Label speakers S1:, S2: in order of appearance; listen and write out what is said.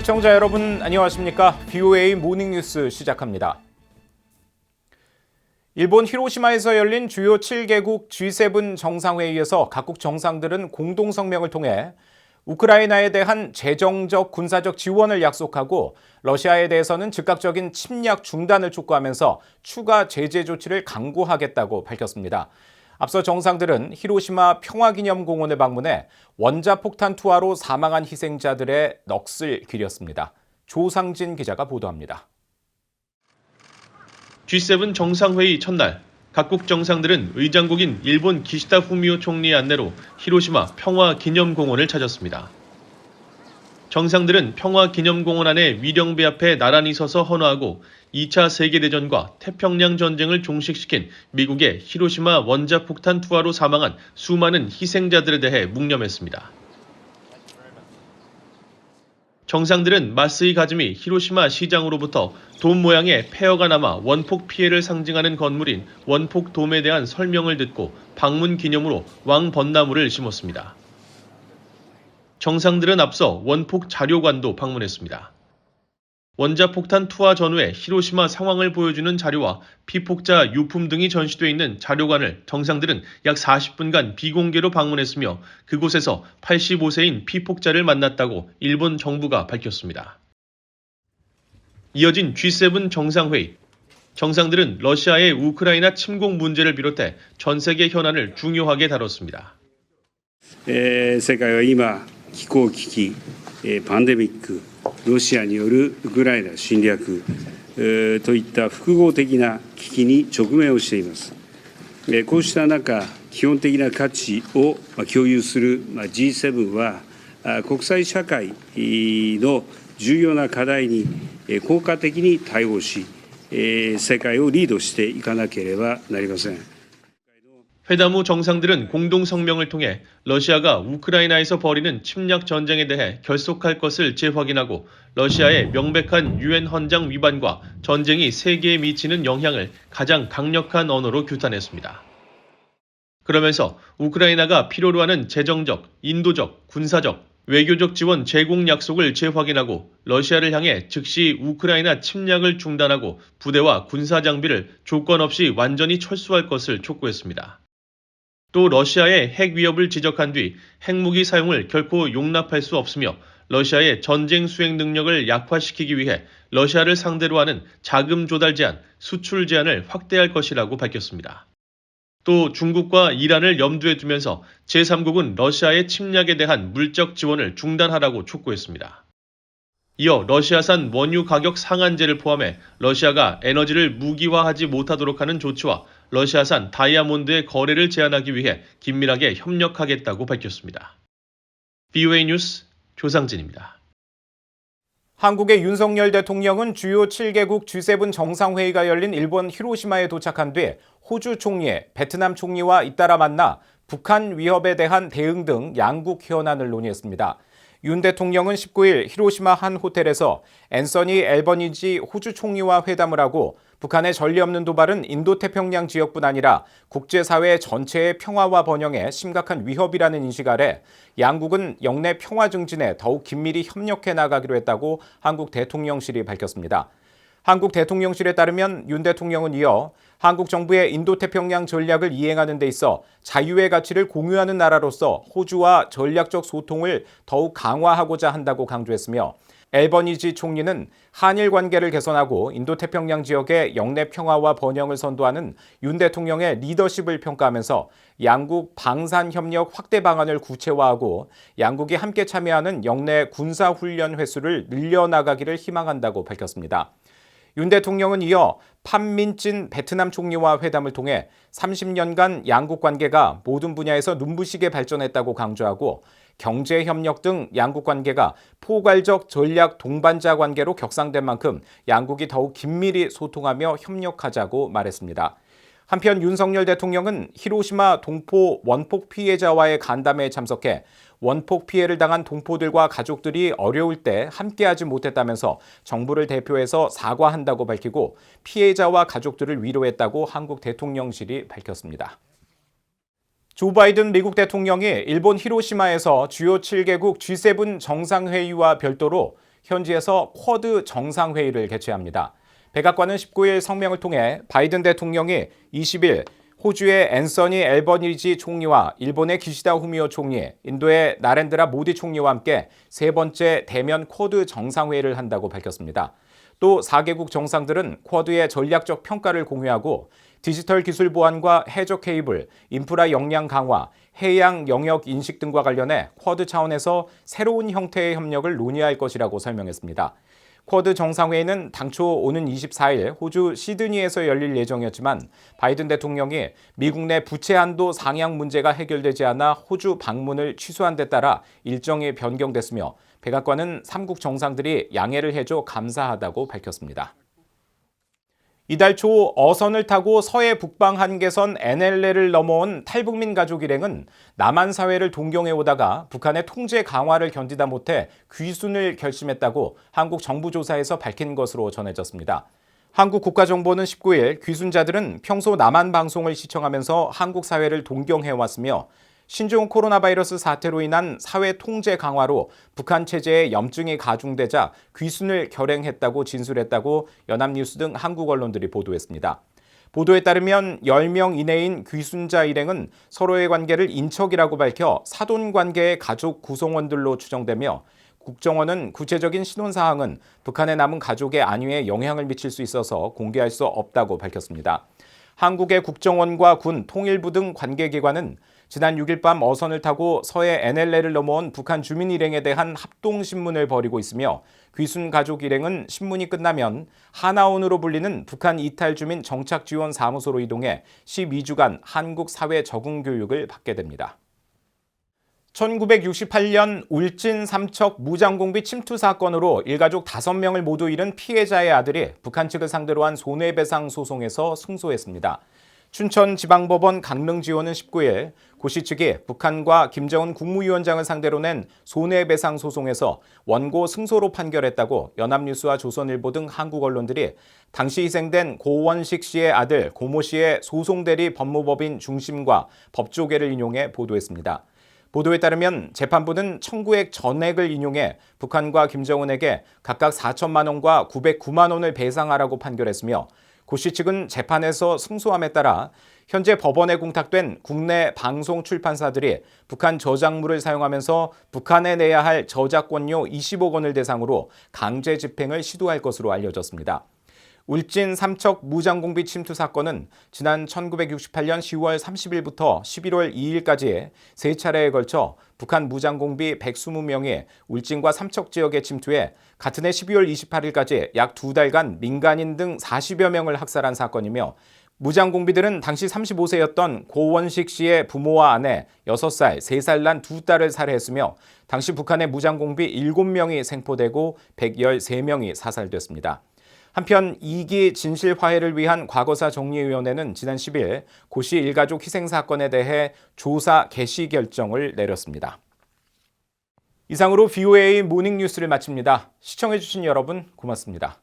S1: 시청자 여러분 안녕하십니까? BOA 모닝뉴스 시작합니다. 일본 히로시마에서 열린 주요 7개국 G7 정상회의에서 각국 정상들은 공동성명을 통해 우크라이나에 대한 재정적, 군사적 지원을 약속하고 러시아에 대해서는 즉각적인 침략 중단을 촉구하면서 추가 제재 조치를 강구하겠다고 밝혔습니다. 앞서 정상들은 히로시마 평화기념공원을 방문해 원자폭탄 투하로 사망한 희생자들의 넋을 기렸습니다. 조상진 기자가 보도합니다.
S2: G7 정상회의 첫날, 각국 정상들은 의장국인 일본 기시다 후미오 총리의 안내로 히로시마 평화기념공원을 찾았습니다. 정상들은 평화기념공원 안에 위령배 앞에 나란히 서서 헌화하고 2차 세계대전과 태평양 전쟁을 종식시킨 미국의 히로시마 원자폭탄 투하로 사망한 수많은 희생자들에 대해 묵념했습니다. 정상들은 마스이 가즈미 히로시마 시장으로부터 돔 모양의 폐허가 남아 원폭 피해를 상징하는 건물인 원폭돔에 대한 설명을 듣고 방문 기념으로 왕벚나무를 심었습니다. 정상들은 앞서 원폭 자료관도 방문했습니다. 원자폭탄 투하 전후의 히로시마 상황을 보여주는 자료와 피폭자 유품 등이 전시돼 있는 자료관을 정상들은 약 40분간 비공개로 방문했으며 그곳에서 85세인 피폭자를 만났다고 일본 정부가 밝혔습니다. 이어진 G7 정상회의. 정상들은 러시아의 우크라이나 침공 문제를 비롯해 전 세계 현안을 중요하게 다뤘습니다.
S3: 世界は今気候危機、パンデミック、ロシアによるウクライナ侵略といった複合的な危機に直面をしています。こうした中、基本的な価値を共有する G7 は国際社会の重要な課題に効果的に対応し、世界をリードしていかなければなりません。
S2: 회담 후 정상들은 공동성명을 통해 러시아가 우크라이나에서 벌이는 침략 전쟁에 대해 결속할 것을 재확인하고 러시아의 명백한 유엔 헌장 위반과 전쟁이 세계에 미치는 영향을 가장 강력한 언어로 규탄했습니다. 그러면서 우크라이나가 필요로 하는 재정적, 인도적, 군사적, 외교적 지원 제공 약속을 재확인하고 러시아를 향해 즉시 우크라이나 침략을 중단하고 부대와 군사 장비를 조건 없이 완전히 철수할 것을 촉구했습니다. 또 러시아의 핵 위협을 지적한 뒤 핵무기 사용을 결코 용납할 수 없으며 러시아의 전쟁 수행 능력을 약화시키기 위해 러시아를 상대로 하는 자금 조달 제한, 수출 제한을 확대할 것이라고 밝혔습니다. 또 중국과 이란을 염두에 두면서 제3국은 러시아의 침략에 대한 물적 지원을 중단하라고 촉구했습니다. 이어 러시아산 원유 가격 상한제를 포함해 러시아가 에너지를 무기화하지 못하도록 하는 조치와 러시아산 다이아몬드의 거래를 제한하기 위해 긴밀하게 협력하겠다고 밝혔습니다. BOA 뉴스 조상진입니다.
S1: 한국의 윤석열 대통령은 주요 7개국 G7 정상회의가 열린 일본 히로시마에 도착한 뒤 호주 총리, 베트남 총리와 잇따라 만나 북한 위협에 대한 대응 등 양국 현안을 논의했습니다. 윤 대통령은 19일 히로시마 한 호텔에서 앤서니 앨버니지 호주 총리와 회담을 하고 북한의 전례 없는 도발은 인도태평양 지역뿐 아니라 국제사회 전체의 평화와 번영에 심각한 위협이라는 인식 아래 양국은 영내 평화 증진에 더욱 긴밀히 협력해 나가기로 했다고 한국 대통령실이 밝혔습니다. 한국 대통령실에 따르면 윤 대통령은 이어 한국 정부의 인도태평양 전략을 이행하는 데 있어 자유의 가치를 공유하는 나라로서 호주와 전략적 소통을 더욱 강화하고자 한다고 강조했으며 앨버니지 총리는 한일 관계를 개선하고 인도태평양 지역의 영내 평화와 번영을 선도하는 윤 대통령의 리더십을 평가하면서 양국 방산협력 확대 방안을 구체화하고 양국이 함께 참여하는 영내 군사훈련 횟수를 늘려나가기를 희망한다고 밝혔습니다. 윤 대통령은 이어 판민진 베트남 총리와 회담을 통해 30년간 양국 관계가 모든 분야에서 눈부시게 발전했다고 강조하고 경제협력 등 양국 관계가 포괄적 전략 동반자 관계로 격상된 만큼 양국이 더욱 긴밀히 소통하며 협력하자고 말했습니다. 한편 윤석열 대통령은 히로시마 동포 원폭 피해자와의 간담회에 참석해 원폭 피해를 당한 동포들과 가족들이 어려울 때 함께하지 못했다면서 정부를 대표해서 사과한다고 밝히고 피해자와 가족들을 위로했다고 한국 대통령실이 밝혔습니다. 조 바이든 미국 대통령이 일본 히로시마에서 주요 7개국 G7 정상회의와 별도로 현지에서 쿼드 정상회의를 개최합니다. 백악관은 19일 성명을 통해 바이든 대통령이 20일 호주의 앤서니 앨버니지 총리와 일본의 기시다 후미오 총리, 인도의 나렌드라 모디 총리와 함께 세 번째 대면 쿼드 정상회의를 한다고 밝혔습니다. 또 4개국 정상들은 쿼드의 전략적 평가를 공유하고 디지털 기술 보안과 해저 케이블, 인프라 역량 강화, 해양 영역 인식 등과 관련해 쿼드 차원에서 새로운 형태의 협력을 논의할 것이라고 설명했습니다. 쿼드 정상회의는 당초 오는 24일 호주 시드니에서 열릴 예정이었지만 바이든 대통령이 미국 내 부채 한도 상향 문제가 해결되지 않아 호주 방문을 취소한 데 따라 일정이 변경됐으며 백악관은 3국 정상들이 양해를 해줘 감사하다고 밝혔습니다. 이달 초 어선을 타고 서해 북방 한계선 NLL을 넘어온 탈북민 가족 일행은 남한 사회를 동경해 오다가 북한의 통제 강화를 견디다 못해 귀순을 결심했다고 한국 정부 조사에서 밝힌 것으로 전해졌습니다. 한국 국가정보는 19일 귀순자들은 평소 남한 방송을 시청하면서 한국 사회를 동경해 왔으며 신종 코로나 바이러스 사태로 인한 사회 통제 강화로 북한 체제에 염증이 가중되자 귀순을 결행했다고 진술했다고 연합뉴스 등 한국 언론들이 보도했습니다. 보도에 따르면 10명 이내인 귀순자 일행은 서로의 관계를 인척이라고 밝혀 사돈 관계의 가족 구성원들로 추정되며 국정원은 구체적인 신원 사항은 북한에 남은 가족의 안위에 영향을 미칠 수 있어서 공개할 수 없다고 밝혔습니다. 한국의 국정원과 군, 통일부 등 관계기관은 지난 6일 밤 어선을 타고 서해 NLL을 넘어온 북한 주민 일행에 대한 합동신문을 벌이고 있으며 귀순 가족 일행은 신문이 끝나면 하나원으로 불리는 북한 이탈 주민 정착지원 사무소로 이동해 12주간 한국 사회 적응 교육을 받게 됩니다. 1968년 울진 삼척 무장공비 침투 사건으로 일가족 5명을 모두 잃은 피해자의 아들이 북한 측을 상대로 한 손해배상 소송에서 승소했습니다. 춘천지방법원 강릉지원은 19일 고시 측이 북한과 김정은 국무위원장을 상대로 낸 손해배상 소송에서 원고 승소로 판결했다고 연합뉴스와 조선일보 등 한국 언론들이 당시 희생된 고원식 씨의 아들 고모 씨의 소송대리 법무법인 중심과 법조계를 인용해 보도했습니다. 보도에 따르면 재판부는 청구액 전액을 인용해 북한과 김정은에게 각각 4천만 원과 909만 원을 배상하라고 판결했으며 고 씨 측은 재판에서 승소함에 따라 현재 법원에 공탁된 국내 방송 출판사들이 북한 저작물을 사용하면서 북한에 내야 할 저작권료 20억 원을 대상으로 강제 집행을 시도할 것으로 알려졌습니다. 울진 삼척 무장공비 침투 사건은 지난 1968년 10월 30일부터 11월 2일까지 3차례에 걸쳐 북한 무장공비 120명이 울진과 삼척 지역에 침투해 같은 해 12월 28일까지 약 2달간 민간인 등 40여 명을 학살한 사건이며 무장공비들은 당시 35세였던 고원식 씨의 부모와 아내 6살, 3살 난 2딸을 살해했으며 당시 북한의 무장공비 7명이 생포되고 113명이 사살됐습니다. 한편 2기 진실 화해를 위한 과거사 정리위원회는 지난 10일 고 씨 일가족 희생 사건에 대해 조사 개시 결정을 내렸습니다. 이상으로 VOA 모닝뉴스를 마칩니다. 시청해주신 여러분 고맙습니다.